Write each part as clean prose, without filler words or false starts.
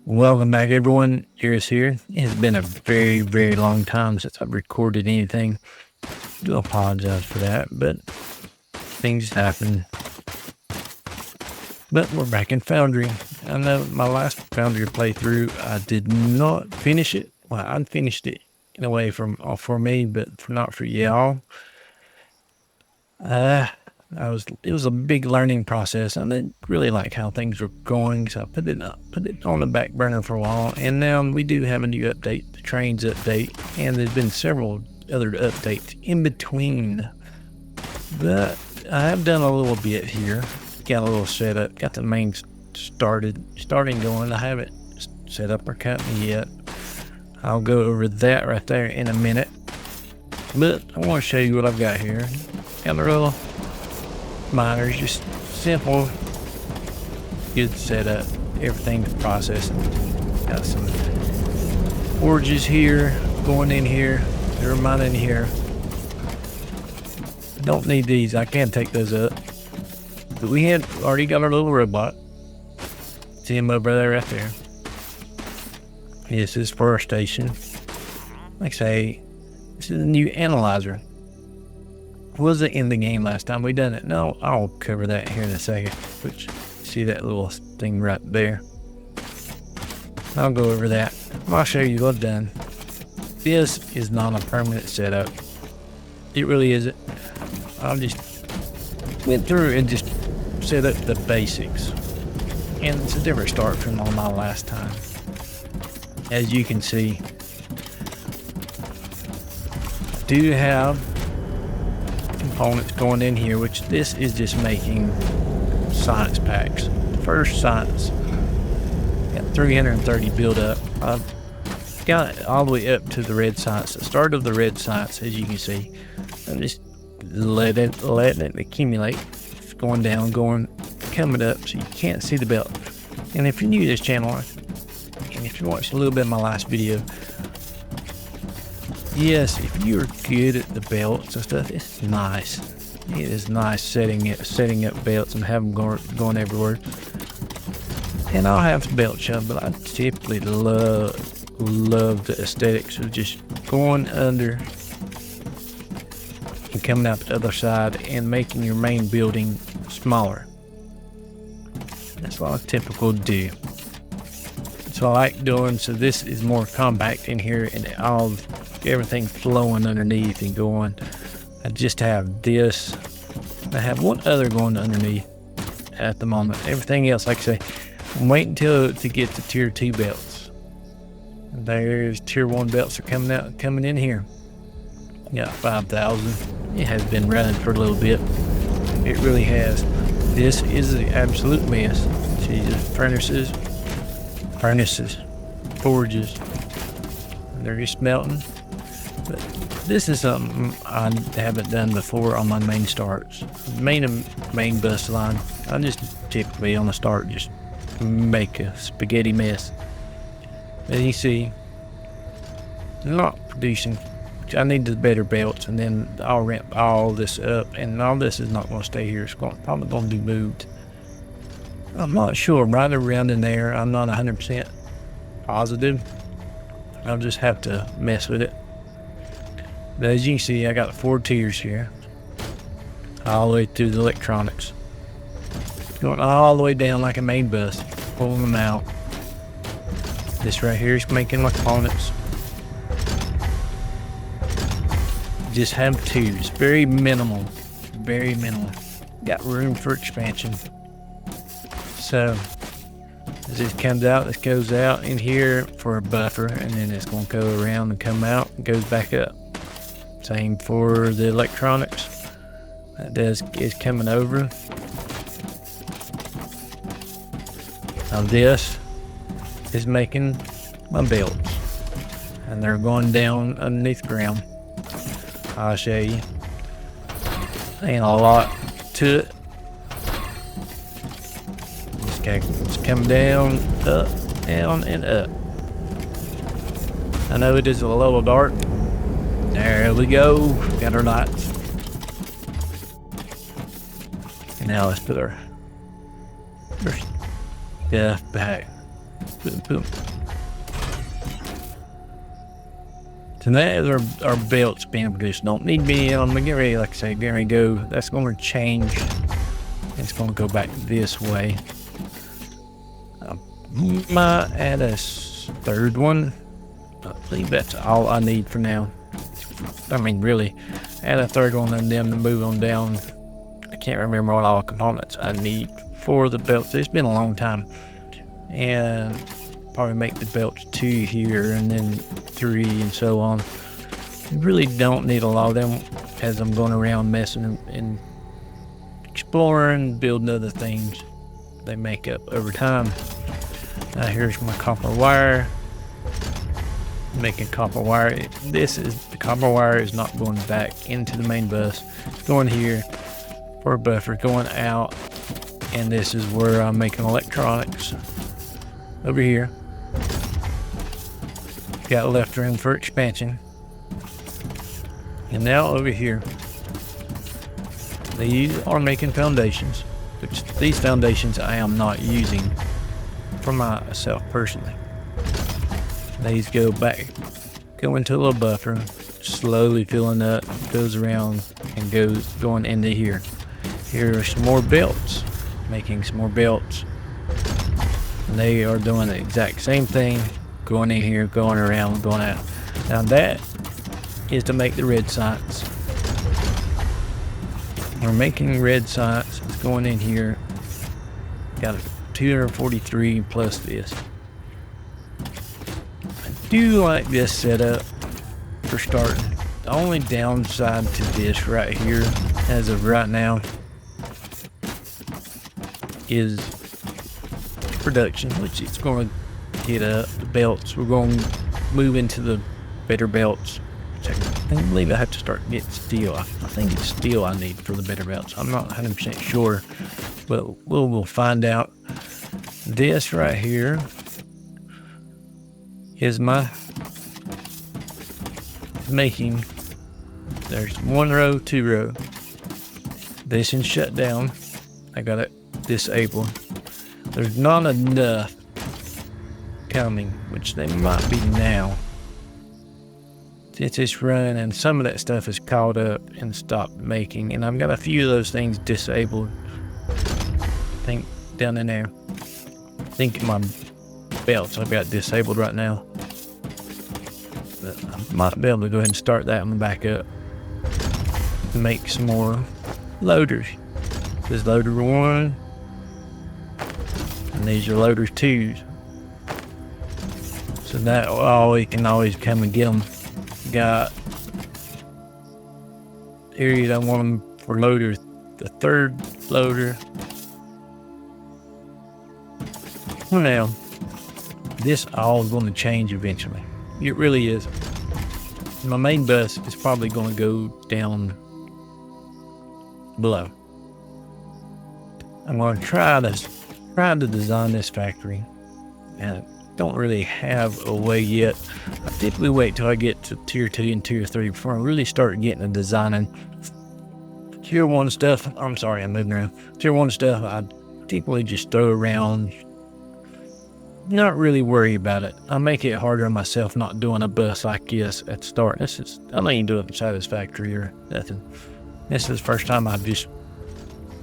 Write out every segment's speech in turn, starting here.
Welcome back, everyone. Iris here. It has been a very, very long time since I've recorded anything. I do apologize for that, but things happen. But we're back in Foundry. I know my last Foundry playthrough, I did not finish it. Well, I finished it in a way for me, but not for y'all. It was a big learning process. I didn't really like how things were going, so I put it on the back burner for a while. And now we do have a new update, the trains update, and there's been several other updates in between. But I have done a little bit here. Got a little setup, got the main starting going. I haven't set up our company yet. I'll go over that right there in a minute. But I want to show you what I've got here. Got a little miners, just simple, good setup. Everything's processing. Got some forges here, going in here. They're mining here. Don't need these. I can't take those up. But we had already got our little robot. See him over there, right there. This is for our station. Like I say, this is a new analyzer. Was it in the game last time we done it? No, I'll cover that here in a second. Which, see that little thing right there? I'll go over that. I'll show you what I've done. This is not a permanent setup. It really isn't. I just went through and just set up the basics. And it's a different start from on my last time. As you can see, I do have components going in here, which this is just making science packs. First science, got 330 build up. I've got it all the way up to the red science, the start of the red science. As you can see, I'm just letting it accumulate. It's going down, coming up, so you can't see the belt. And if you're new to this channel, and if you watched a little bit of my last video, yes, if you're good at the belts and stuff, it's nice. It is nice setting up belts and have them going everywhere. And I'll have the belt shove, but I typically love the aesthetics of just going under and coming out the other side and making your main building smaller. That's what I typically do. So I like doing, so this is more compact in here and everything flowing underneath and going. I just have this. I have one other going underneath at the moment. Everything else, like I say, I'm waiting to get to tier 2 belts. There's tier 1 belts are coming in here. Got 5,000. It has been running for a little bit. It really has. This is the absolute mess. See the furnaces, forges. They're just melting. But this is something I haven't done before on my main starts. Main bus line. I just typically on the start just make a spaghetti mess. As you see, not producing. I need the better belts, and then I'll ramp all this up, and all this is not going to stay here. It's probably going to be moved. I'm not sure. Right around in there, I'm not 100% positive. I'll just have to mess with it. But as you can see, I got 4 tiers here, all the way through the electronics, going all the way down like a main bus, pulling them out. This right here is making components. Just have 2s, very minimal, very minimal. Got room for expansion. So as it comes out, this goes out in here for a buffer, and then it's going to go around and come out and goes back up. Same for the electronics. That is coming over. Now this is making my belts, and they're going down underneath the ground. I'll show you. Ain't a lot to it. It's coming down, up, down, and up. I know it is a little dark. There we go. Got our lights. And now let's put our stuff back. Boom, boom. So that is our belts being produced. Don't need me on. Get ready, like I say, there we go. That's going to change. It's going to go back this way. I might add a third one. I believe that's all I need for now. I mean, really, add a third one and then move on down. I can't remember what all components I need for the belts. It's been a long time. And probably make the belts 2 here and then 3 and so on. You really don't need a lot of them as I'm going around messing and exploring, building other things they make up over time. Now here's my copper wire. Making copper wire. The copper wire is not going back into the main bus. It's going here for a buffer, going out, and this is where I'm making electronics. Over here. Got left room for expansion. And now over here. These are making foundations, which these foundations I am not using for myself personally. These go back, go into a little buffer, slowly filling up, goes around and going into here. Here are some more belts, making some more belts. And they are doing the exact same thing, going in here, going around, going out. Now that is to make the red sights. We're making red sights. It's going in here. Got a 243 plus this. I do like this setup for starting. The only downside to this right here, as of right now, is production, which it's going to get up. The belts, we're going to move into the better belts. I believe I have to start getting steel. I think it's steel I need for the better belts. I'm not 100% sure, but we'll find out. This right here is my making. There's 1 row, 2 row. This is shut down. I got it disabled. There's not enough coming, which they might be now. Since it's running and some of that stuff is caught up and stopped making, and I've got a few of those things disabled. I think down in there. I think my belts I've got disabled right now. But I might be able to go ahead and start that one back up. Make some more loaders. This is loader 1. And these are loaders 2s. So that we can always come and get them. Got areas I want them for loader, the 3rd loader. Now, this all is going to change eventually. It really is. My main bus is probably going to go down below. I'm going to try to design this factory, and I don't really have a way yet. I typically wait till I get to tier 2 and tier 3 before I really start getting to designing. Tier 1 stuff, I'm sorry, I'm moving around. Tier 1 stuff, I typically just throw around, not really worry about it. I make it harder on myself not doing a bus like this at the start. I don't even do it inside this factory or nothing. This is the first time I just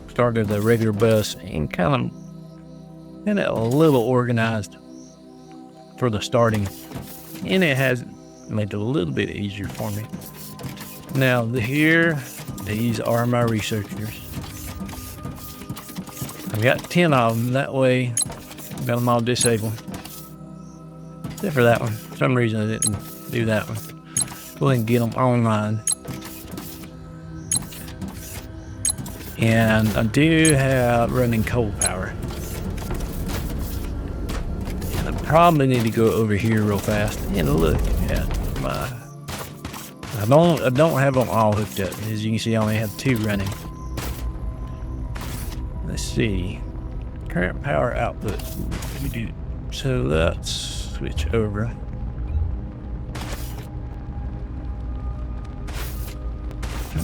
started a regular bus and kind of a little organized for the starting, and it has made it a little bit easier for me. Now these are my researchers. I've got 10 of them. That way got them all disabled except for that one. For some reason I didn't do that one. Go ahead and get them online. And I do have running coal power. Probably need to go over here real fast and look at my. I don't have them all hooked up. As you can see, I only have 2 running. Let's see, current power output. We do so. Let's switch over.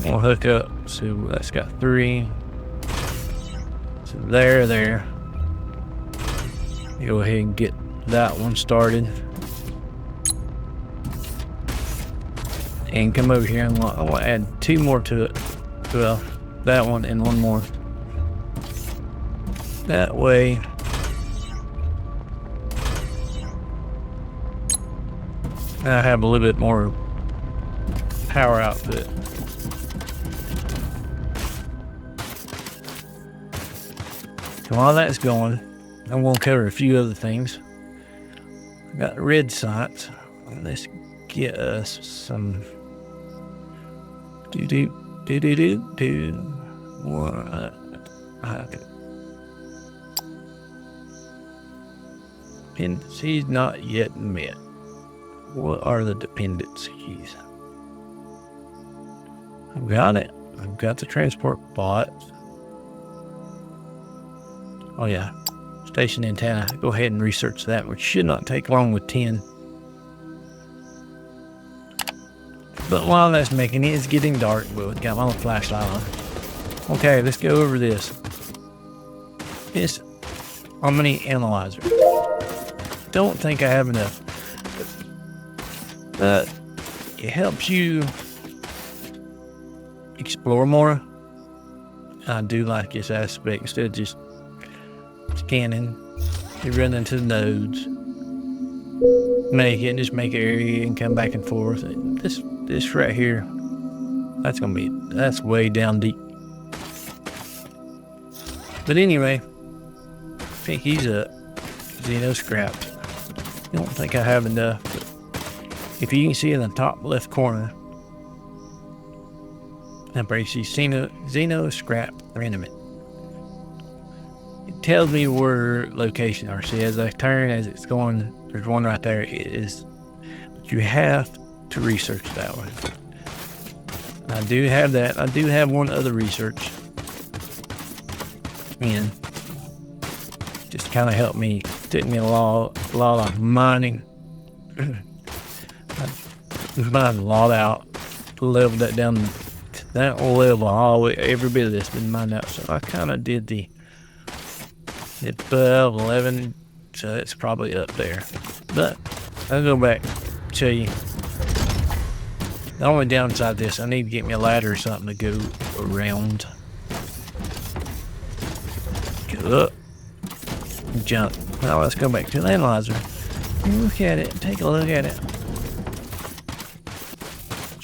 We'll hook up. So that's got 3. So there. Go ahead and get that one started. And come over here and I want to add 2 more to it. Well, that one and 1 more. That way I have a little bit more power output. So while that's going, I'm going to cover a few other things. I got red sights. Let's get us some more. Dependencies not yet met. What are the dependencies? I've got it. I've got the transport bot. Oh yeah, station antenna. Go ahead and research that, which should not take long with 10. But while that's making it, it's getting dark. But got my flashlight on. Okay, let's go over this. This Omni analyzer. Don't think I have enough. But it helps you explore more. I do like this aspect. Instead of just scanning, you run into the nodes, make it, and just make an area and come back and forth. This right here, that's way down deep. But anyway, pick these up. Xeno scraps. I don't think I have enough. But if you can see in the top left corner, I see Xeno scrap remnant. It tells me where location are. See, as I turn, as it's going, there's one right there. It is, but you have to research that one. I do have that. I do have one other research. And just kind of helped me. Took me a lot of mining. I mined a lot out, leveled that down to that level. All the way, every bit of this been mined out. So I kind of did the 12, 11. So it's probably up there. But I'll go back and show you. The only downside of this, I need to get me a ladder or something to go around. Go up. Jump. Now let's go back to the analyzer. Look at it. Take a look at it.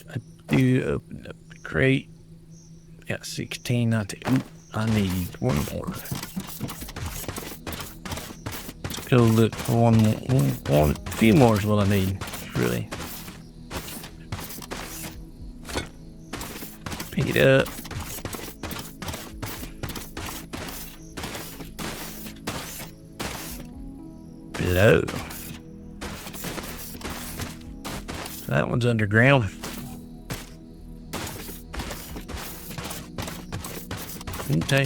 I do open up the crate. Got 16, 19. Ooh, I need 1 more. Let's go look for 1 more. A few more is what I need, really. Pick it up. Below. So that one's underground. Okay.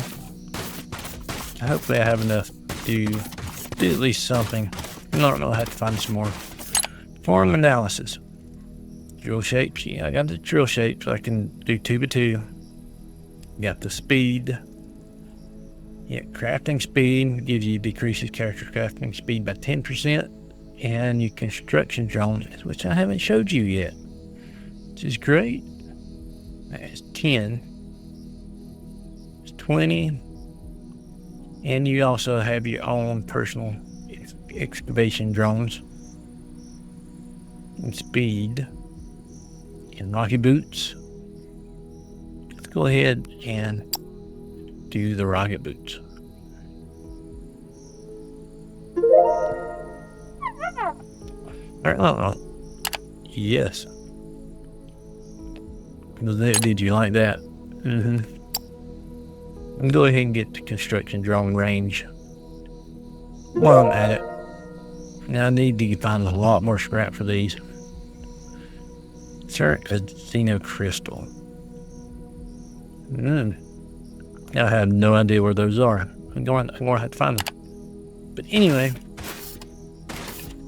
Hopefully I have enough to do at least something. I don't know, I have to find some more. Form analysis. Drill shapes. Yeah, I got the drill shapes. I can do 2x2. Got the speed. Yeah, crafting speed gives you decreases character crafting speed by 10%, and your construction drones, which I haven't showed you yet, which is great. That's 10. It's 20, and you also have your own personal excavation drones and speed and rocket boots. Let's go ahead and do the rocket boots. Yes. Did you like that? And go ahead and get the construction drone range while I'm at it. Now I need to find a lot more scrap for these. Sir, a Xeno crystal. I have no idea where those are. I'm going to have to find them. But anyway,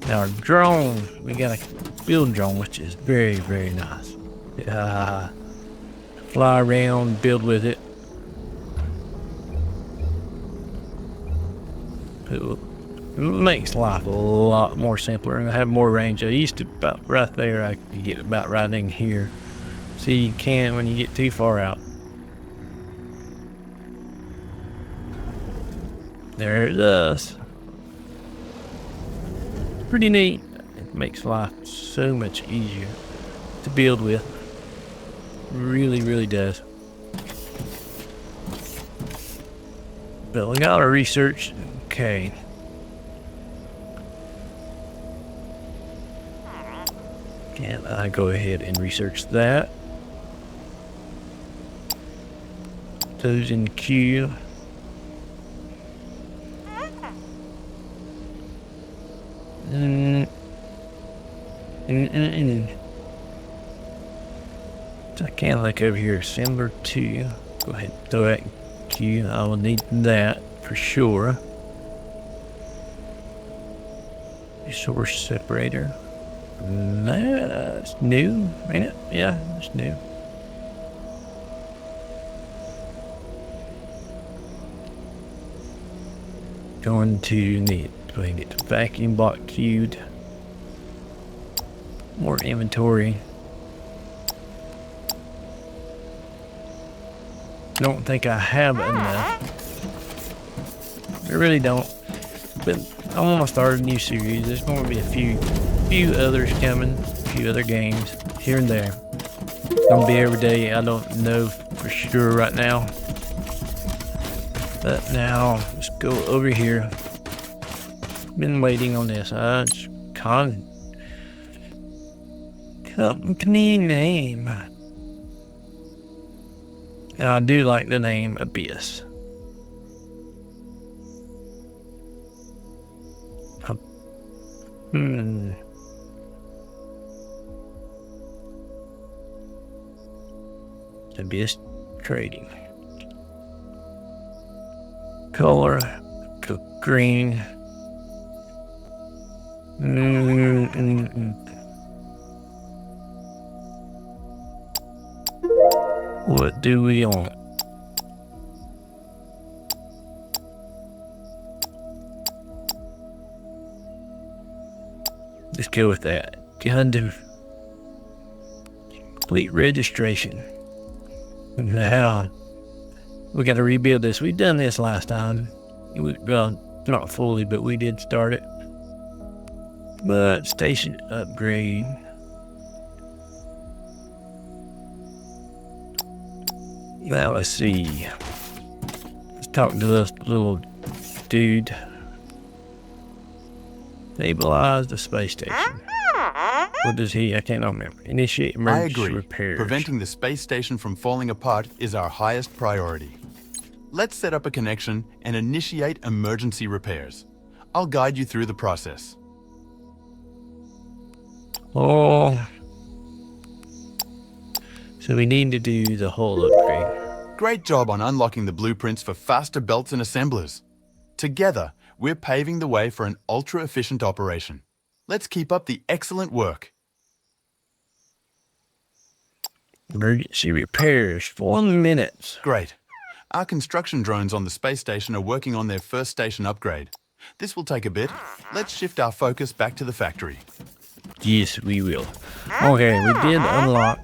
now our drone, we got a build drone, which is very, very nice. Fly around, build with it. makes life a lot more simpler and I have more range. I used to about right there, I could get about right in here. See, you can't when you get too far out. There it does. Pretty neat. It makes life so much easier to build with. Really, really does. But we got our research. Okay. Can I go ahead and research that? Those in queue. So I can look over here. Assembler 2. Go ahead and throw that in queue. I will need that for sure. Resource separator. That's new, ain't it? Yeah, it's new. Going to need to get the vacuum block queued. More inventory. Don't think I have enough. I really don't. But I want to start a new series. There's going to be a few others coming, a few other games here and there. Gonna be every day. I don't know for sure right now. But now let's go over here. Been waiting on this. It's company name. And I do like the name Abyss. Abyss Trading. Color, green. What do we want? Let's go with that. Gundam. Complete registration. Now, we got to rebuild this. We've done this last time. Well, not fully, but we did start it. But station upgrade. Now let's see. Let's talk to this little dude. Stabilize the space station. What does he? I can't remember. Initiate emergency repairs. Preventing the space station from falling apart is our highest priority. Let's set up a connection and initiate emergency repairs. I'll guide you through the process. Oh. So we need to do the whole upgrade. Great job on unlocking the blueprints for faster belts and assemblers. Together, we're paving the way for an ultra-efficient operation. Let's keep up the excellent work. Emergency repairs, 4 minutes. Great. Our construction drones on the space station are working on their first station upgrade. This will take a bit. Let's shift our focus back to the factory. Yes, we will. Okay, we did unlock.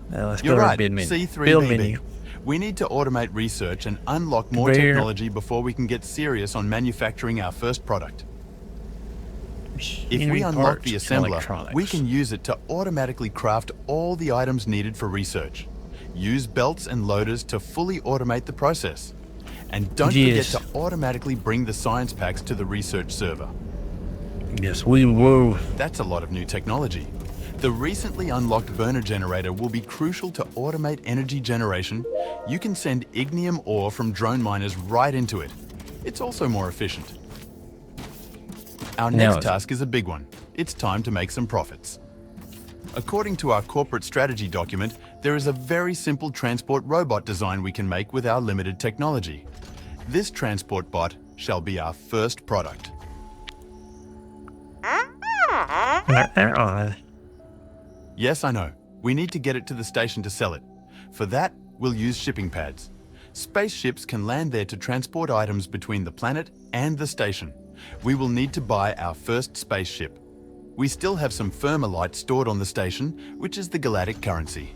Now let's go to our bid menu. C3BB. Build menu. We need to automate research and unlock more technology before we can get serious on manufacturing our first product. If we unlock the assembler, we can use it to automatically craft all the items needed for research. Use belts and loaders to fully automate the process. And don't forget to automatically bring the science packs to the research server. Yes, we will. That's a lot of new technology. The recently unlocked burner generator will be crucial to automate energy generation. You can send ignium ore from drone miners right into it. It's also more efficient. Our next task is a big one. It's time to make some profits. According to our corporate strategy document, there is a very simple transport robot design we can make with our limited technology. This transport bot shall be our first product. Yes, I know. We need to get it to the station to sell it. For that, we'll use shipping pads. Spaceships can land there to transport items between the planet and the station. we will need to buy our first spaceship. We still have some thermalite stored on the station, which is the galactic currency.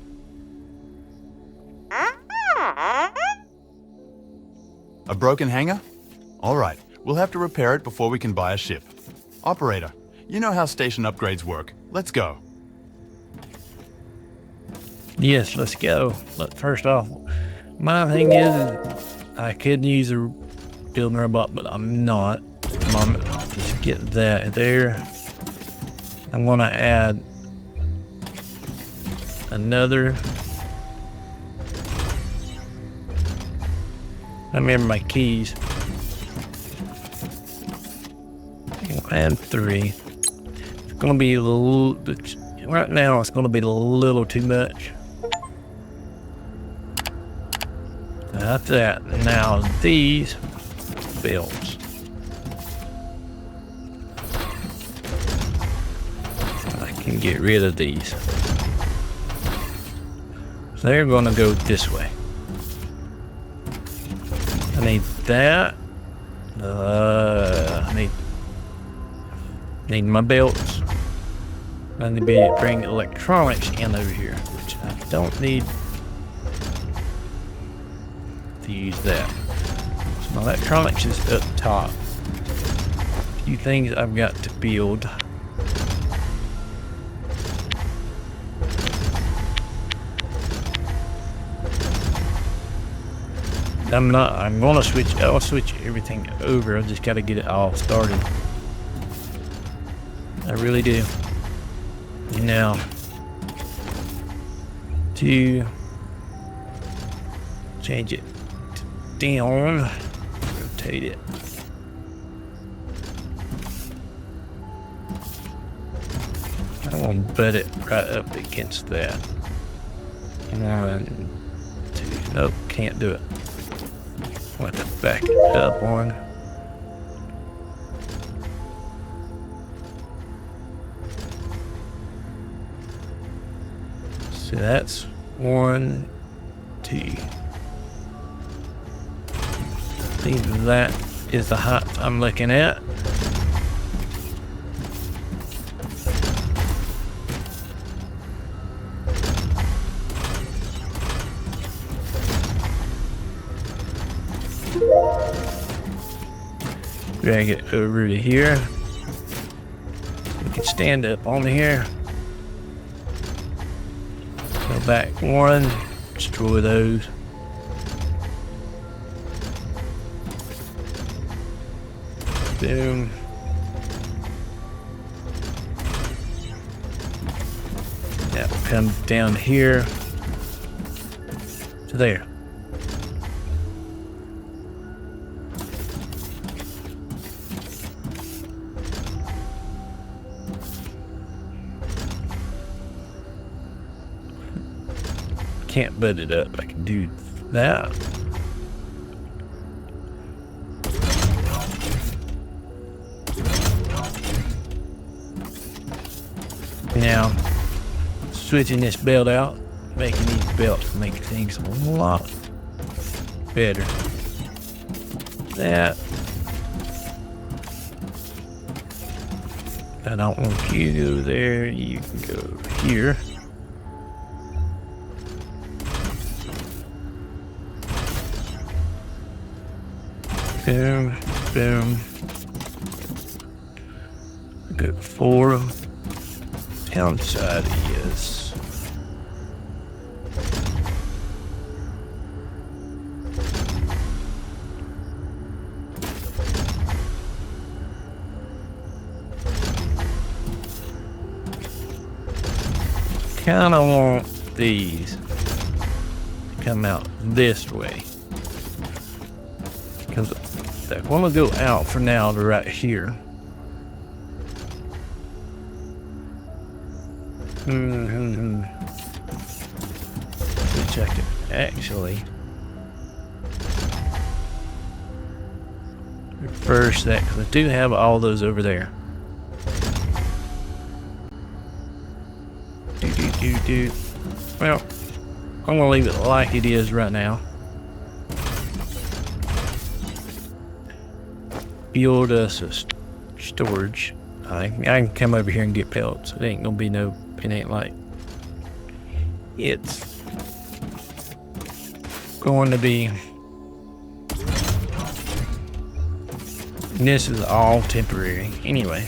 A broken hangar? All right, we'll have to repair it before we can buy a ship. Operator, you know how station upgrades work. Let's go. Yes, let's go. But first off, my thing is I could use a building robot, but I'm not. Let's get that there. I'm gonna add another. I remember my keys. I'll add 3. It's gonna be a little. Right now, it's gonna be a little too much. That's that. Now these belts. I can get rid of these. So they're gonna go this way. I need that. I need my belts. I need to bring electronics in over here, which I don't need to use that. So my electronics is up top. A few things I've got to build. I'll switch everything over. I just gotta get it all started. I really do. Now, to change it down, rotate it. I want to butt it right up against that. 1, 2, nope, can't do it. I'll have to back it up one. So that's 1, 2. I think that is the height I'm looking at. Drag it over to here. We can stand up on here. Go back 1, destroy those. Boom. That will come down here to there. Can't butt it up. I can do that. Now, switching this belt out, making these belts make things a lot better. That. I don't want you to go there. You can go here. Boom, boom. Go 4. Downside is kind of want these to come out this way. Because I want to go out for now to right here. Which I can actually reverse that because I do have all those over there. Well, I'm gonna leave it like it is right now. build us a storage. I can come over here and get pellets. It ain't gonna be no. It ain't like it's going to be. This is all temporary anyway.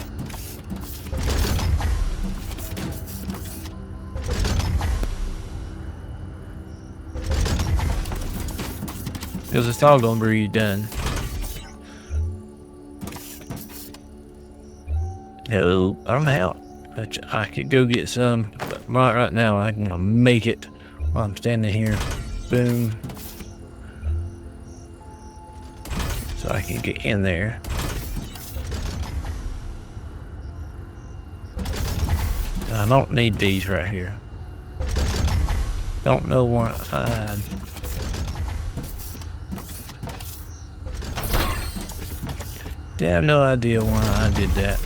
Because it's all gonna be done. Hello, I'm out. I could go get some, but right now I can make it while I'm standing here. Boom. So I can get in there. I don't need these right here. Don't know why I... I have no idea why I did that.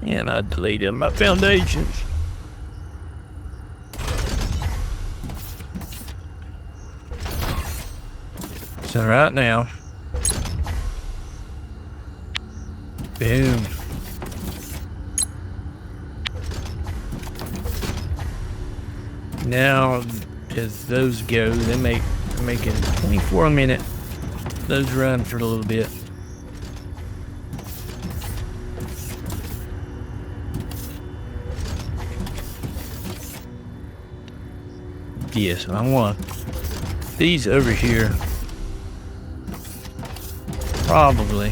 And I deleted my foundations. So right now, boom. Now, as those go, they're making 24 a minute. Those run for a little bit. Yes, I want these over here. Probably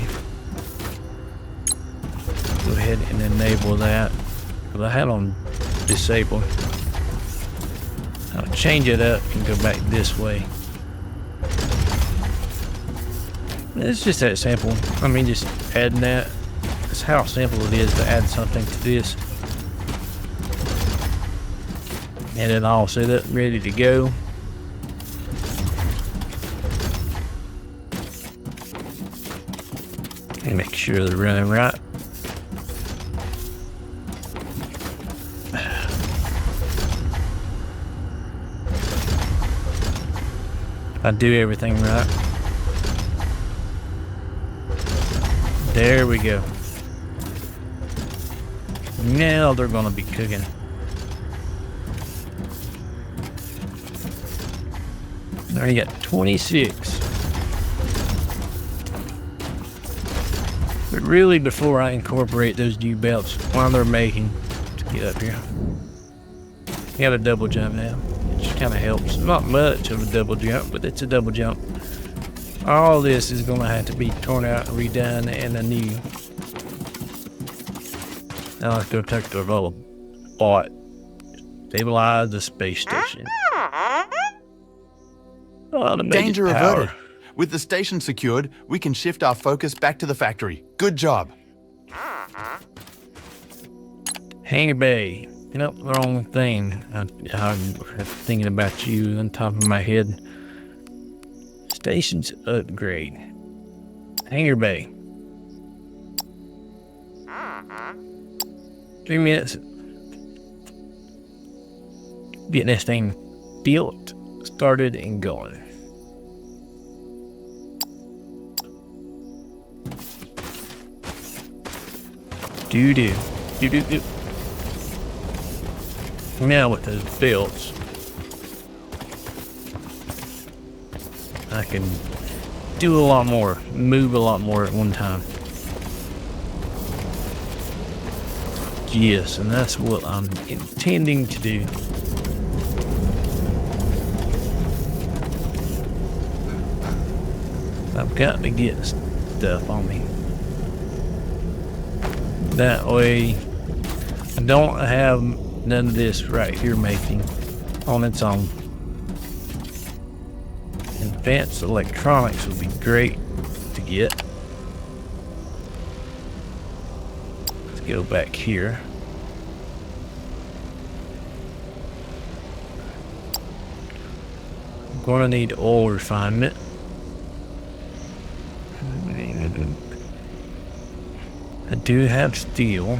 go ahead and enable that. Because I had them disabled. I'll change it up and go back this way. It's just that simple. I mean, just adding that. That's how simple it is to add something to this. And then all set up, ready to go. And make sure they're running right. I do everything right. There we go. Now they're gonna be cooking. There you got 26. But really, before I incorporate those new belts while they're making, to get up here, you got a double jump now, which kind of helps. Not much of a double jump, but it's a double jump. All this is going to have to be torn out, redone, and anew. Now let's go talk to our bot. Stabilize the space station. Danger averted. With the station secured, we can shift our focus back to the factory. Good job. Hangar bay. Nope, the wrong thing. I'm thinking about you on top of my head. Stations upgrade. Hangar bay. 3 minutes. Getting this thing built, started, and going. Do. Now with those belts, I can do a lot more, move a lot more at one time. Yes, and that's what I'm intending to do. I've got to get stuff on me. That way, I don't have none of this right here making on its own. Advanced electronics would be great to get. Let's go back here. I'm going to need oil refinement. I do have steel.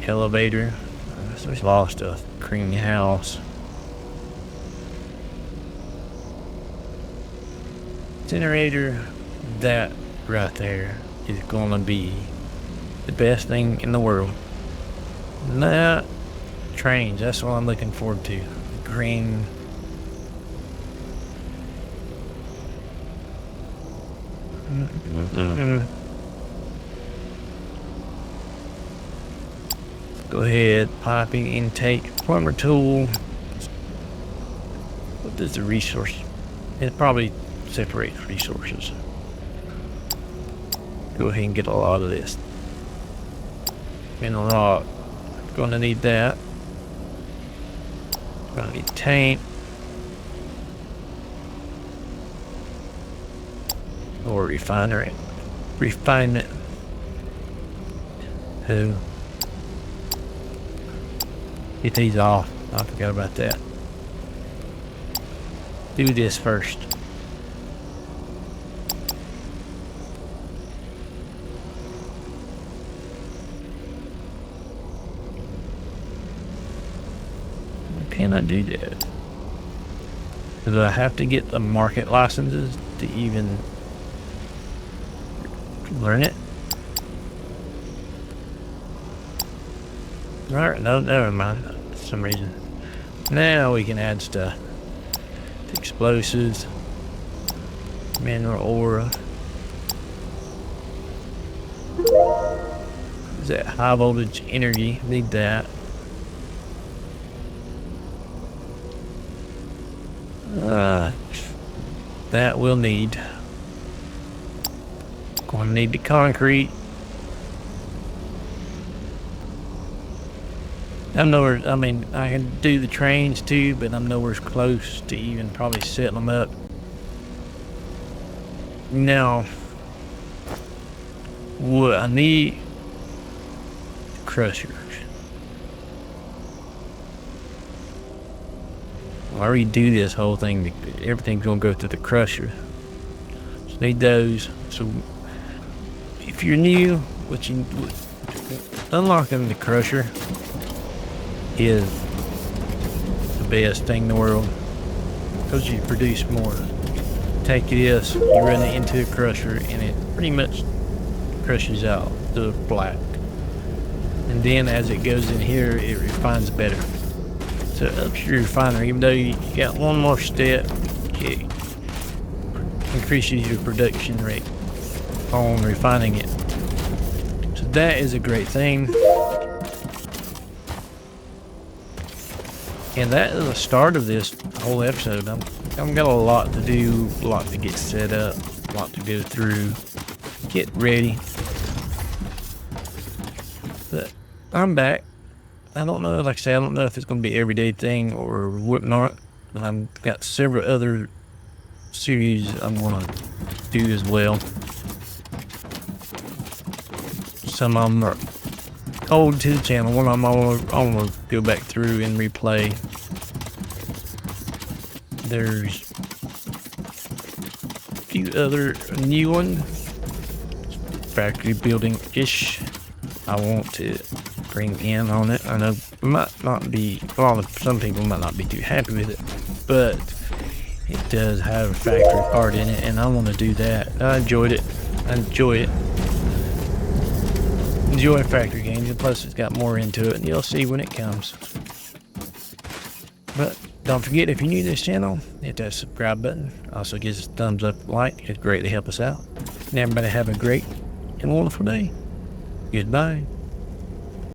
elevator. So we lost a creamy house. Generator, that right there is gonna be the best thing in the world. Nah, trains, that's what I'm looking forward to. Green. Go ahead, piping intake, plumber tool. What is the resource? It probably separates resources. Go ahead and get a lot of this. Mineral rock. Gonna need that. Gonna need tank. Or refinery. Refinement. Who? Get these off. I forgot about that. Do this first. Why can't I do that? Do I have to get the market licenses to even learn it? Alright, no, never mind. For some reason. Now we can add stuff. Explosives. Mineral ore. Is that high voltage energy? Need that. That we'll need. Gonna need the concrete. I'm nowhere, I mean, I can do the trains too, but I'm nowhere close to even probably setting them up. Now, what I need, crushers. I already do this whole thing, everything's gonna go through the crusher. Just need those. So, if you're new, unlocking the crusher is the best thing in the world because you produce more. Take this, you run it into a crusher, and it pretty much crushes out the black. And then as it goes in here, it refines better. So ups your refinery, even though you got one more step, it increases your production rate on refining it. So that is a great thing. And that is the start of this whole episode. I've got a lot to do, a lot to get set up, a lot to go through, get ready. But I'm back. I don't know, like I say, I don't know if it's going to be an everyday thing or whatnot. But I've got several other series I'm going to do as well. Some of them are old to the channel. One of them I'm going to go back through and replay. There's a few other new ones. Factory building-ish. I want to bring in on it. I know it might not be, some people might not be too happy with it, but it does have a factory part in it, and I want to do that. I enjoyed it. I enjoy it. Enjoy factory games, and plus it's got more into it, and you'll see when it comes. But don't forget, if you're new to this channel, hit that subscribe button. Also give us a thumbs up, like. It'd greatly help us out. And everybody have a great and wonderful day. Goodbye.